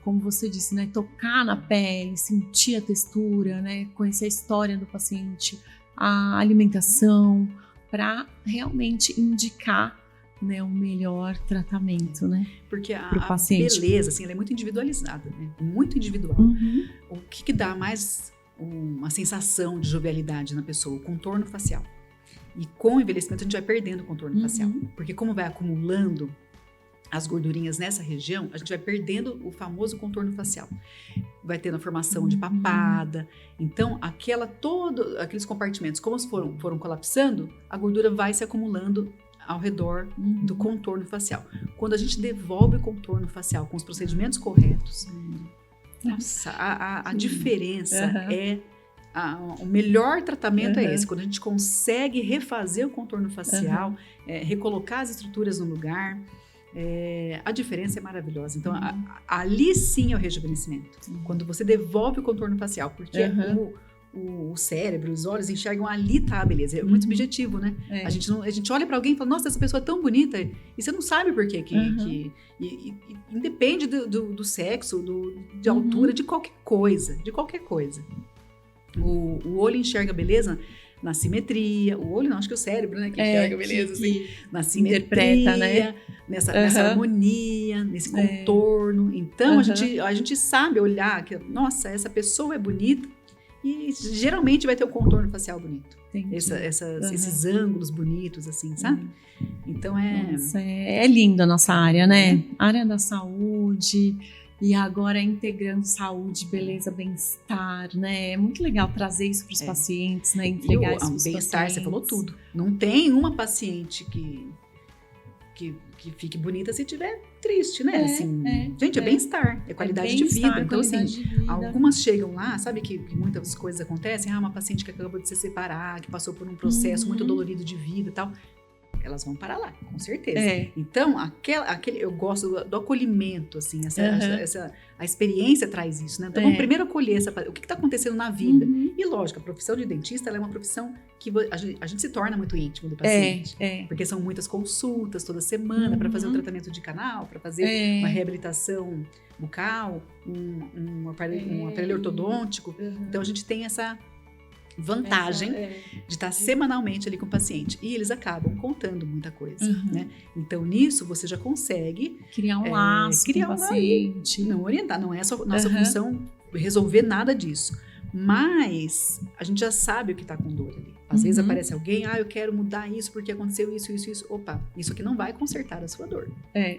Como você disse, né, tocar na pele, sentir a textura, né, conhecer a história do paciente, a alimentação, para realmente indicar, né, um melhor tratamento, né? Porque a paciente. Beleza, assim, ela é muito individualizada, né? Muito individual. O que dá mais uma sensação de jovialidade na pessoa? O contorno facial. E com o envelhecimento a gente vai perdendo o contorno facial. Porque como vai acumulando as gordurinhas nessa região, a gente vai perdendo o famoso contorno facial. Vai tendo a formação de papada. Então, aqueles compartimentos, como foram colapsando, a gordura vai se acumulando ao redor do contorno facial. Quando a gente devolve o contorno facial com os procedimentos corretos, nossa, a diferença é... o melhor tratamento é esse, quando a gente consegue refazer o contorno facial, recolocar as estruturas no lugar... a diferença é maravilhosa. Então, ali sim é o rejuvenescimento. Quando você devolve o contorno facial, porque o cérebro, os olhos enxergam ali, tá, a beleza. É muito subjetivo, né? A gente olha pra alguém e fala, nossa, essa pessoa é tão bonita, e você não sabe por quê. E independe do sexo, de altura, de qualquer coisa. O olho enxerga beleza na simetria, o olho não, acho que o cérebro, né, que enxerga beleza, assim, na simetria, interpreta, né? Nessa harmonia, nesse contorno. Então, a gente sabe olhar que, nossa, essa pessoa é bonita e geralmente vai ter o contorno facial bonito. Esses ângulos bonitos, assim, sabe? Então, Nossa, é linda a nossa área, né? A área da saúde, E agora integrando saúde, beleza, bem-estar, né? É muito legal trazer isso para os pacientes, né? Entregar isso para os bem-estar, pacientes. você falou tudo. Não tem uma paciente que fique bonita se estiver triste, né? Gente, é bem-estar, é qualidade de vida. Então, assim, algumas chegam lá, sabe que muitas coisas acontecem? Uma paciente que acabou de se separar, que passou por um processo muito dolorido de vida e tal. Elas vão para lá, com certeza. Então, eu gosto do acolhimento, assim, a experiência traz isso, né? Então, vamos primeiro acolher o que está acontecendo na vida. E, lógico, a profissão de dentista, ela é uma profissão que a gente se torna muito íntimo do paciente. Porque são muitas consultas toda semana para fazer um tratamento de canal, para fazer uma reabilitação bucal, um aparelho ortodôntico. Então, a gente tem essa vantagem de estar semanalmente ali com o paciente. E eles acabam contando muita coisa, né? Então, nisso, você já consegue criar um laço com o paciente. Não orientar, não é só nossa função resolver nada disso. Mas a gente já sabe o que está com dor ali. Às vezes aparece alguém, eu quero mudar isso porque aconteceu isso. Opa, isso aqui não vai consertar a sua dor,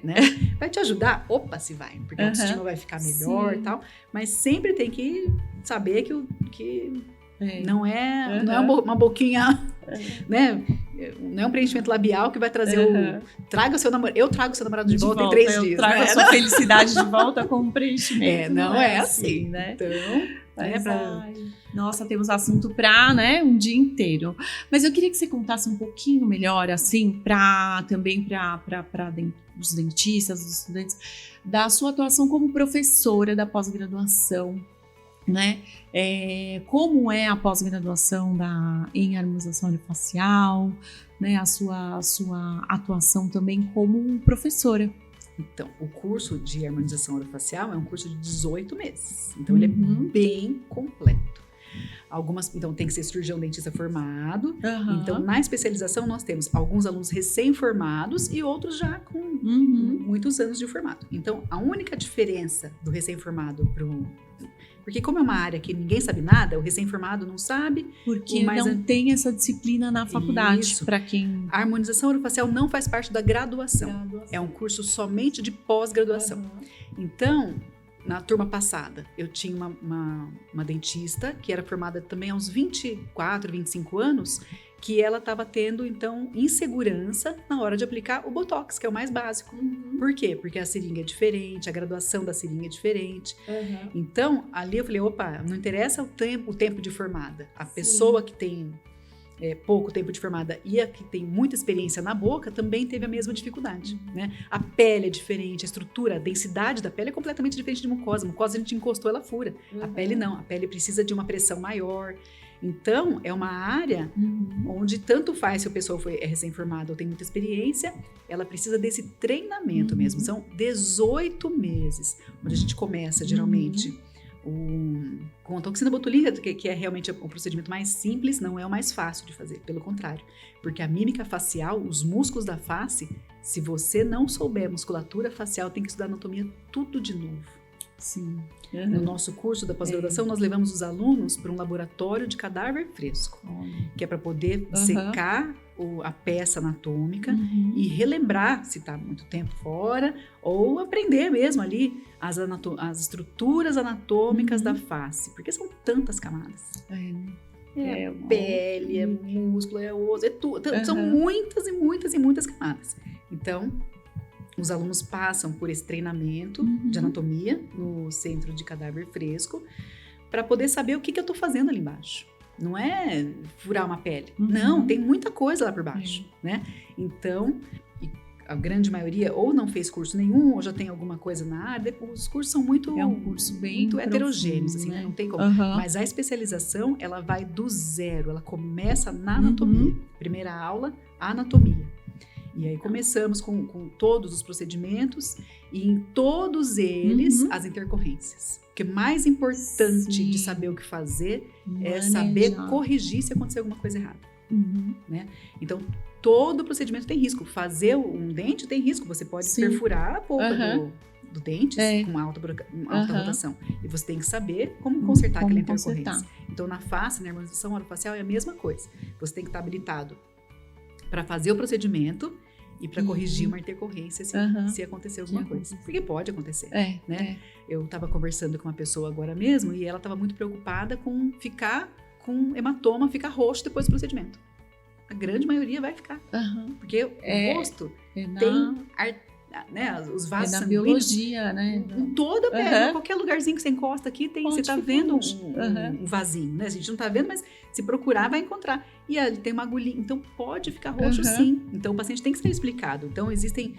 né? Vai te ajudar? Opa, se vai, porque a autoestima vai ficar melhor e tal. Mas sempre tem que saber que não é uma boquinha, né? Não é um preenchimento labial que vai trazer traga o seu namorado. Eu trago o seu namorado de volta em 3 dias. Eu trago a sua felicidade de volta com um preenchimento. Não é assim, né? Então, nossa, temos assunto para, né, um dia inteiro. Mas eu queria que você contasse um pouquinho melhor, assim, também para os dentistas, os estudantes, da sua atuação como professora da pós-graduação, né? Como é a pós-graduação em harmonização orofacial, né? A sua atuação também como professora. Então, o curso de harmonização orofacial é um curso de 18 meses. Então, ele é bem completo. Então, tem que ser cirurgião dentista formado. Então, na especialização, nós temos alguns alunos recém-formados e outros já com muitos anos de formato. Então, a única diferença do recém-formado porque como é uma área que ninguém sabe nada, o recém-formado não sabe. Porque não tem essa disciplina na faculdade. Para quem... A harmonização orofacial não faz parte da graduação. É um curso somente de pós-graduação. Então, na turma passada, eu tinha uma dentista que era formada também aos 24, 25 anos, que ela estava tendo, então, insegurança na hora de aplicar o Botox, que é o mais básico. Por quê? Porque a seringa é diferente, a graduação da seringa é diferente. Então, ali eu falei, opa, não interessa o tempo de formada. A pessoa que tem pouco tempo de formada e a que tem muita experiência na boca também teve a mesma dificuldade, né? A pele é diferente, a estrutura, a densidade da pele é completamente diferente de mucosa. A mucosa a gente encostou, ela fura. A pele não, a pele precisa de uma pressão maior. Então, é uma área onde tanto faz se a pessoa é recém-formada ou tem muita experiência, ela precisa desse treinamento mesmo. São 18 meses, onde a gente começa, geralmente, com a toxina botulínica, que é realmente o procedimento mais simples, não é o mais fácil de fazer, pelo contrário. Porque a mímica facial, os músculos da face, se você não souber musculatura facial, tem que estudar anatomia tudo de novo. Sim. No nosso curso da pós-graduação, nós levamos os alunos para um laboratório de cadáver fresco, que é para poder secar a peça anatômica e relembrar, se está muito tempo fora, ou aprender mesmo ali as estruturas anatômicas da face, porque são tantas camadas. Pele, é músculo, é osso, é tudo. São muitas e muitas e muitas camadas. Então, os alunos passam por esse treinamento de anatomia no centro de cadáver fresco para poder saber o que eu estou fazendo ali embaixo. Não é furar uma pele. Não, tem muita coisa lá por baixo, né? Então, a grande maioria ou não fez curso nenhum ou já tem alguma coisa na área. Os cursos são muito... É um curso bem muito heterogêneos, assim, né? Não tem como. Mas a especialização, ela vai do zero. Ela começa na anatomia. Primeira aula, anatomia. E aí começamos com todos os procedimentos e em todos eles as intercorrências. O que é mais importante de saber o que fazer é saber corrigir se acontecer alguma coisa errada. Né? Então, todo procedimento tem risco. Fazer um dente tem risco. Você pode perfurar a polpa do dente com alta rotação. E você tem que saber como consertar aquela intercorrência. Então, na face, na harmonização orofacial é a mesma coisa. Você tem que estar habilitado para fazer o procedimento e para corrigir uma intercorrência se acontecer alguma coisa. Porque pode acontecer, né? Eu estava conversando com uma pessoa agora mesmo e ela estava muito preocupada com ficar com hematoma, ficar roxo depois do procedimento. A grande maioria vai ficar. Porque o rosto tem né, os vasos na sanguíneos. Biologia, né? Em toda a pele, qualquer lugarzinho que você encosta aqui, você está vendo um vasinho, né? A gente não está vendo, mas se procurar, vai encontrar. E ali tem uma agulhinha, então pode ficar roxo sim. Então o paciente tem que ser explicado. Então existem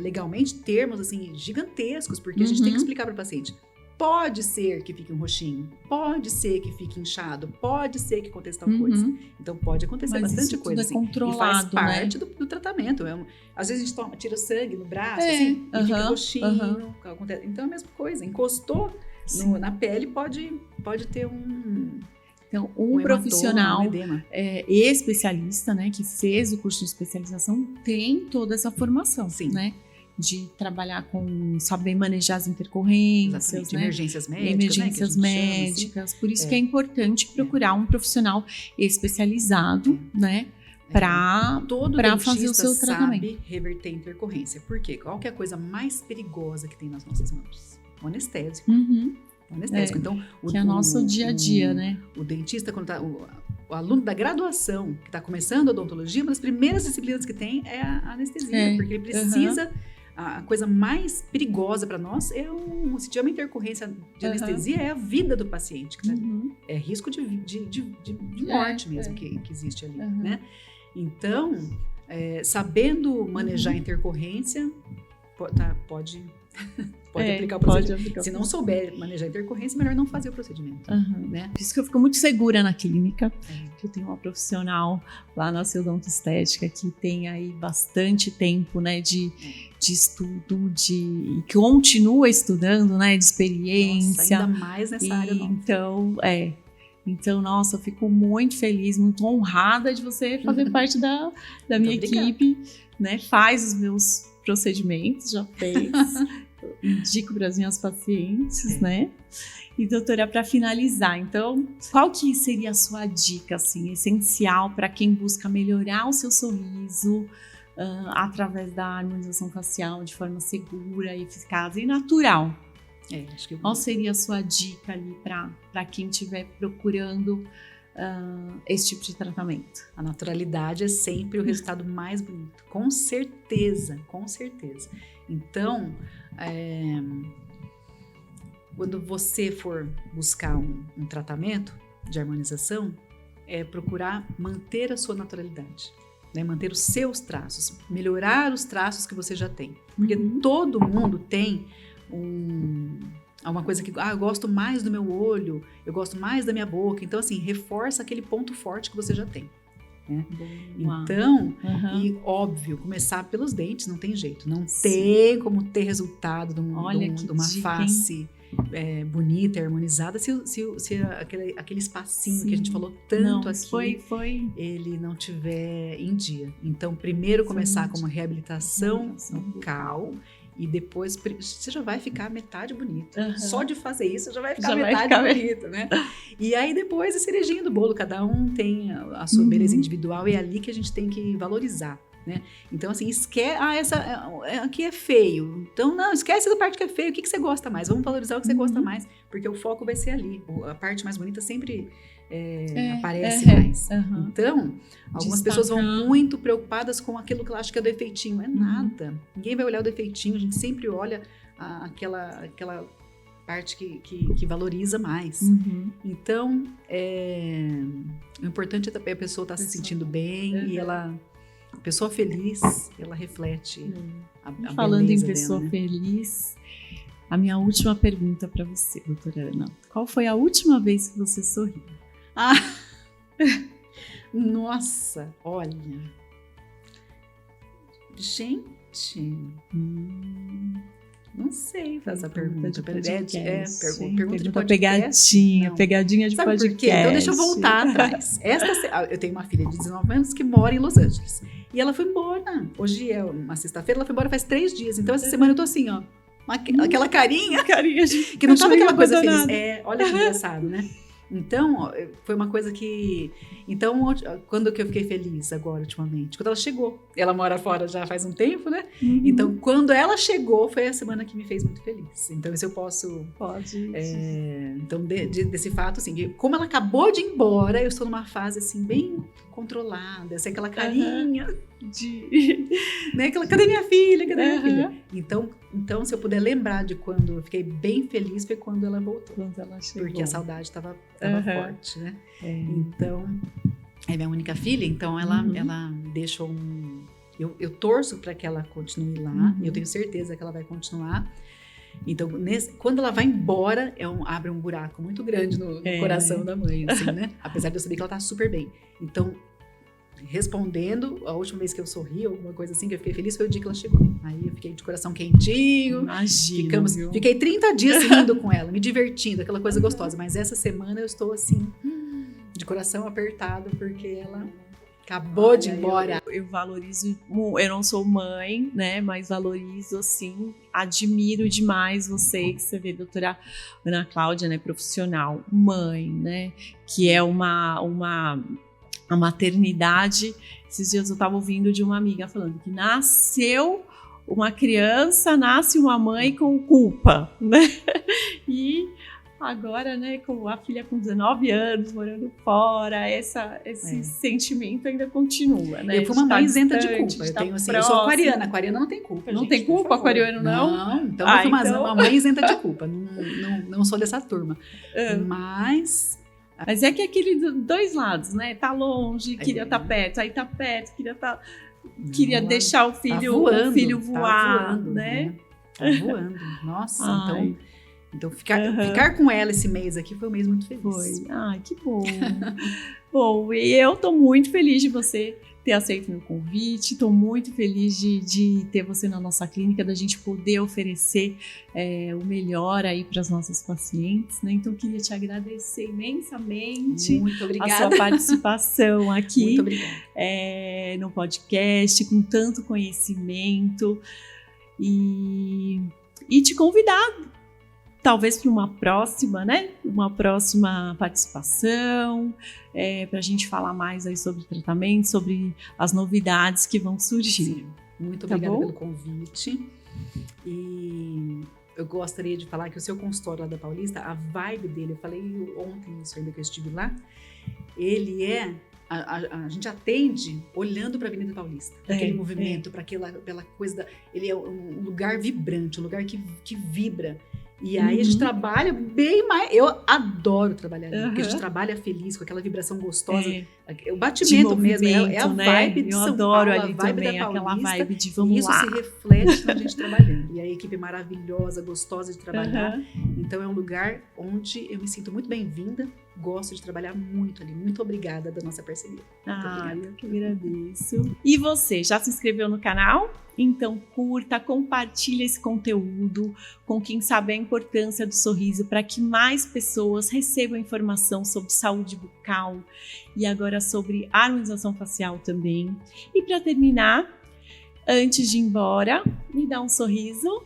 legalmente termos assim gigantescos, porque a gente tem que explicar para o paciente. Pode ser que fique um roxinho, pode ser que fique inchado, pode ser que aconteça tal coisa. Então pode acontecer bastante coisa assim. Controlado, e faz parte né? do tratamento. Às vezes a gente tira sangue no braço assim, e fica roxinho. Então é a mesma coisa. Encostou na pele, pode ter Então, um profissional especialista, né, que fez o curso de especialização, tem toda essa formação, né? De trabalhar com, saber manejar as intercorrências, né? Emergências médicas, emergências médicas. Assim. Por isso que é importante procurar um profissional especializado, né? Para fazer o seu tratamento. Sabe reverter intercorrência. Por quê? Qual que é a coisa mais perigosa que tem nas nossas mãos? O anestésico. O anestésico. Então, que é o nosso dia a dia, né? O dentista, quando tá... O aluno da graduação, que está começando a odontologia, uma das primeiras disciplinas que tem é a anestesia. Porque ele precisa... A coisa mais perigosa para nós se tiver uma intercorrência de anestesia, é a vida do paciente. Que tá ali. É risco de morte mesmo que existe ali, né? Então, sabendo manejar a intercorrência, pode aplicar o procedimento. Se não souber manejar a intercorrência, melhor não fazer o procedimento. Né? Por isso que eu fico muito segura na clínica, que eu tenho uma profissional lá na Ceodonto Estética que tem aí bastante tempo, né, de estudo, e que continua estudando, né, de experiência. Nossa, ainda mais nessa área nova. Então, nossa, eu fico muito feliz, muito honrada de você fazer parte da minha equipe, né? Faz os meus procedimentos, já fez. Indico para as minhas pacientes, né? E doutora, para finalizar, então, qual que seria a sua dica, assim, essencial para quem busca melhorar o seu sorriso através da harmonização facial de forma segura, eficaz e natural? Acho que qual seria a sua dica ali para quem estiver procurando esse tipo de tratamento? A naturalidade é sempre o resultado mais bonito, com certeza, com certeza. Então, quando você for buscar um tratamento de harmonização, procurar manter a sua naturalidade, né? Manter os seus traços, melhorar os traços que você já tem. Porque todo mundo tem uma coisa que, eu gosto mais do meu olho, eu gosto mais da minha boca. Então, assim, reforça aquele ponto forte que você já tem. Né? Então, e óbvio, começar pelos dentes, não tem jeito. Não tem como ter resultado de uma face bonita e harmonizada se aquele espacinho que a gente falou tanto aqui, ele não tiver em dia. Então, primeiro começar com uma reabilitação bucal. E depois você já vai ficar metade bonita. Só de fazer isso, já vai ficar metade bonita, né? E aí depois a cerejinha do bolo, cada um tem a sua beleza individual e é ali que a gente tem que valorizar, né? Então assim, esquece, essa aqui é feio. Então não, esquece essa parte que é feio. O que você gosta mais? Vamos valorizar o que você gosta mais, porque o foco vai ser ali. A parte mais bonita sempre aparece mais. Então, algumas pessoas vão muito preocupadas com aquilo que eu acho que é defeitinho. É nada. Ninguém vai olhar o defeitinho. A gente sempre olha aquela parte que valoriza mais. Então, o importante é a pessoa estar se sentindo bem e a pessoa feliz, ela reflete a Falando beleza em pessoa dela, né? feliz, a minha última pergunta para você, doutora Ana. Qual foi a última vez que você sorriu? Nossa, olha. Gente, não sei fazer essa pergunta. Pergunta de podcast. Pegadinha de Sabe podcast. Por quê? Então deixa eu voltar atrás. Eu tenho uma filha de 19 anos que mora em Los Angeles. E ela foi embora. Hoje é uma sexta-feira, ela foi embora faz 3 dias. Então essa semana eu tô assim, ó. Aquela carinha de que não tava aquela coisa abandonado. feliz. Olha que engraçado, né? Então, foi uma coisa que... Então, quando que eu fiquei feliz agora, ultimamente? Quando ela chegou. Ela mora fora já faz um tempo, né? Uhum. Então, quando ela chegou, foi a semana que me fez muito feliz. Então, isso eu posso... Pode. Então, desse fato, assim, como ela acabou de ir embora, eu estou numa fase, assim, bem controlada. Essa é aquela carinha de... Né? Cadê minha filha? Cadê minha filha? Então, se eu puder lembrar de quando eu fiquei bem feliz, foi quando ela voltou. Quando ela chegou. Porque a saudade estava forte, né? Então, é minha única filha, então ela deixou eu torço para que ela continue lá, eu tenho certeza que ela vai continuar. Então, quando ela vai embora, abre um buraco muito grande no coração da mãe, assim, né? Apesar de eu saber que ela tá super bem. Então, respondendo, a última vez que eu sorri, alguma coisa assim, que eu fiquei feliz, foi o dia que ela chegou. Aí eu fiquei de coração quentinho. Imagina, fiquei 30 dias rindo com ela, me divertindo, aquela coisa gostosa. Mas essa semana eu estou assim, de coração apertado, porque ela acabou de ir embora. Eu valorizo, eu não sou mãe, né, mas valorizo, assim, admiro demais vocês. Você vê, doutora Ana Cláudia, né, profissional, mãe, né, que é a maternidade. Esses dias eu estava ouvindo de uma amiga falando que nasceu uma criança, nasce uma mãe com culpa, né? E agora, né, com a filha com 19 anos, morando fora, esse sentimento ainda continua, né? Eu fui uma mãe isenta de culpa. Eu sou aquariana. Aquariana não tem culpa, não gente, tem culpa, aquariano não? Não, então eu fui uma mãe isenta de culpa. Não sou dessa turma. Mas é que aquele dois lados, né? Tá longe, queria estar perto, aí tá perto, queria deixar o filho voar, voando, né? Tá voando. Nossa, então ficar com ela esse mês aqui foi um mês muito feliz. Foi. Ai, que bom. Bom, e eu tô muito feliz de você ter aceito meu convite, estou muito feliz de ter você na nossa clínica, da gente poder oferecer o melhor aí para as nossas pacientes, né? Então, queria te agradecer imensamente a sua participação aqui. Muito obrigada. No podcast, com tanto conhecimento, e te convidar talvez para uma próxima, né? Uma próxima participação, para a gente falar mais aí sobre tratamento, sobre as novidades que vão surgir. Sim. Muito obrigada pelo convite. E eu gostaria de falar que o seu consultório lá da Paulista, a vibe dele, eu falei ontem isso ainda que eu estive lá, ele a gente atende olhando para a Avenida Paulista, aquele movimento, para aquela coisa, ele é um lugar vibrante, um lugar que vibra. E aí a gente trabalha bem mais. Eu adoro trabalhar ali, porque a gente trabalha feliz, com aquela vibração gostosa. O batimento mesmo, é a vibe de São Paulo, a vibe também, da Paulista, aquela vibe de vamos isso lá. Se reflete na gente trabalhando. E a equipe é maravilhosa, gostosa de trabalhar. Então é um lugar onde eu me sinto muito bem-vinda, gosto de trabalhar muito ali. Muito obrigada da nossa parceria. Eu que agradeço. E você, já se inscreveu no canal? Então curta, compartilha esse conteúdo com quem sabe a importância do sorriso, para que mais pessoas recebam informação sobre saúde bucal e agora sobre harmonização facial também. E para terminar, antes de ir embora, me dá um sorriso.